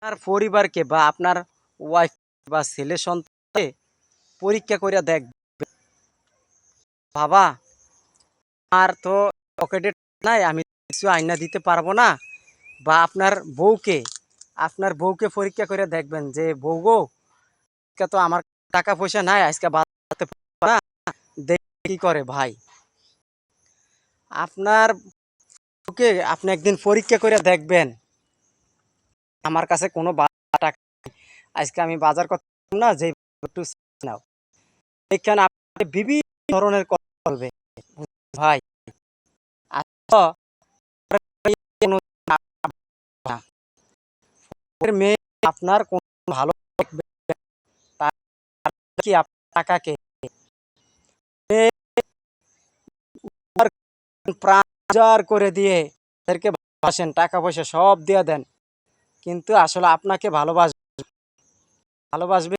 আপনার পরিবারকে বা আপনার ওয়াইফ বা ছেলে সন্তানকে পরীক্ষা কইরা দেখবেন, বাবা আর তো পকেটে নাই, আমি কিছু আইনা দিতে পারবো না। বা আপনার বউকে পরীক্ষা করে দেখবেন যে, বউ গো, আজকে তো আমার টাকা পয়সা নাই, আজকে বাজাতে পারবো না, দেখি কি করে ভাই। আপনার বউকে আপনি একদিন পরীক্ষা করে দেখবেন, আমার কাছে কোনো টাকা নাই, আজকে আমি বাজার করতে পারবো না, যে একটু নাও। এখানে আপনি বিভিন্ন ধরনের কথা বলবে ভাই। আর তো কোনো না, ওর মেয়ে আপনার কোন ভালো দেখবে, তার কি আপনার টাকাকে মেয়ে প্রাণ উজাড় করে দিয়ে তাদেরকে ভালোবাসেন, টাকা পয়সা সব দিয়ে দেন, কিন্তু আসলে আপনাকে ভালোবাসবে